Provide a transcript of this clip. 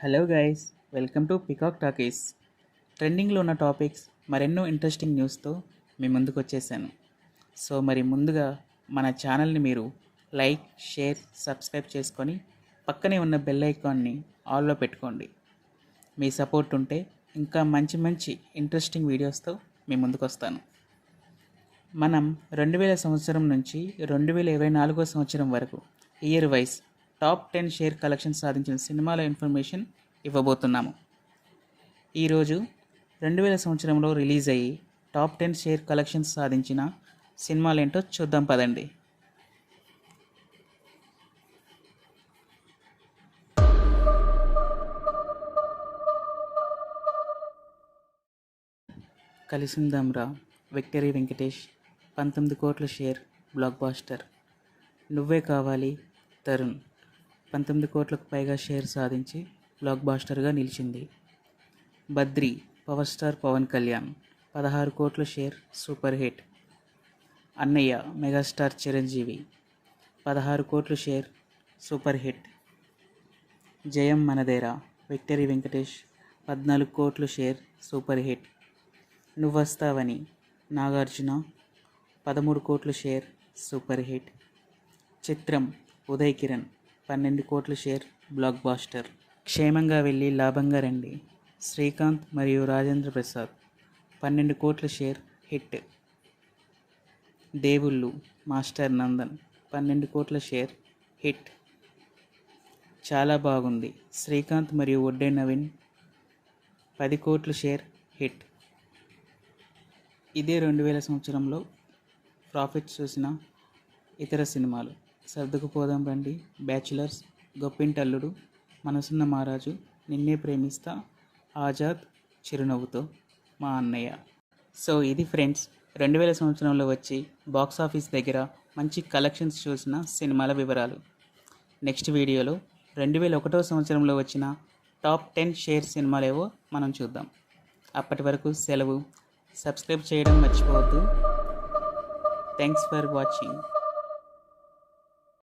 Hello guys, welcome to peacock talkies. ట్రెండింగ్లో ఉన్న topics మరెన్నో ఇంట్రెస్టింగ్ న్యూస్తో మీ ముందుకు వచ్చేసాను. సో మరి ముందుగా మన ఛానల్ని మీరు లైక్, షేర్, సబ్స్క్రైబ్ చేసుకొని పక్కనే ఉన్న బెల్ ఐకాన్ని ఆల్లో పెట్టుకోండి. మీ సపోర్ట్ ఉంటే ఇంకా మంచి మంచి ఇంట్రెస్టింగ్ వీడియోస్తో మీ ముందుకు వస్తాను. మనం 2000 సంవత్సరం నుంచి 2024 సంవత్సరం వరకు year wise top 10 share collection సాధించిన సినిమాల ఇన్ఫర్మేషన్ ఇవ్వబోతున్నాము. ఈరోజు 2000 సంవత్సరంలో రిలీజ్ అయ్యి టాప్ 10 షేర్ కలెక్షన్ సాధించిన సినిమాలు ఏంటో చూద్దాం పదండి. కలిసిందాంరా విక్టరీ వెంకటేష్ 19 కోట్ల షేర్ బ్లాక్ బాస్టర్. నువ్వే కావాలి తరుణ్ 19 కోట్లకు పైగా షేర్ సాధించి బ్లాక్ బాస్టర్గా నిలిచింది. బద్రి పవర్ స్టార్ పవన్ కళ్యాణ్ 16 కోట్ల షేర్ సూపర్ హిట్. అన్నయ్య మెగాస్టార్ చిరంజీవి 16 కోట్ల షేర్ సూపర్ హిట్. జయం మనదేరా విక్టరీ వెంకటేష్ 14 కోట్ల షేర్ సూపర్ హిట్. నువ్వస్తావని నాగార్జున 13 కోట్ల షేర్ సూపర్ హిట్. చిత్రం ఉదయ్ కిరణ్ 12 కోట్ల షేర్ బ్లాక్ బాస్టర్. క్షేమంగా వెళ్ళి లాభంగా రండి శ్రీకాంత్ మరియు రాజేంద్ర ప్రసాద్ 12 కోట్ల షేర్ హిట్. దేవుళ్ళు మాస్టర్ నందన్ 12 కోట్ల షేర్ హిట్. చాలా బాగుంది శ్రీకాంత్ మరియు ఒడ్డే నవీన్ 10 కోట్ల షేర్ హిట్. ఇదే 2000 సంవత్సరంలో ప్రాఫిట్ చూసిన ఇతర సినిమాలు: సర్దుకుపోదాం రండి, బ్యాచులర్స్, గొప్పింటల్లుడు, మనసున్న మహారాజు, నిన్నే ప్రేమిస్తా, ఆజాద్, చిరునవ్వుతో, మా అన్నయ్య. సో ఇది ఫ్రెండ్స్ 2000 సంవత్సరంలో వచ్చి బాక్స్ ఆఫీస్ దగ్గర మంచి కలెక్షన్స్ చూసిన సినిమాల వివరాలు. నెక్స్ట్ వీడియోలో 2001 సంవత్సరంలో వచ్చిన టాప్ 10 షేర్ సినిమాలేవో మనం చూద్దాం. అప్పటి వరకు సెలవు. సబ్స్క్రైబ్ చేయడం మర్చిపోవద్దు. Thanks for watching.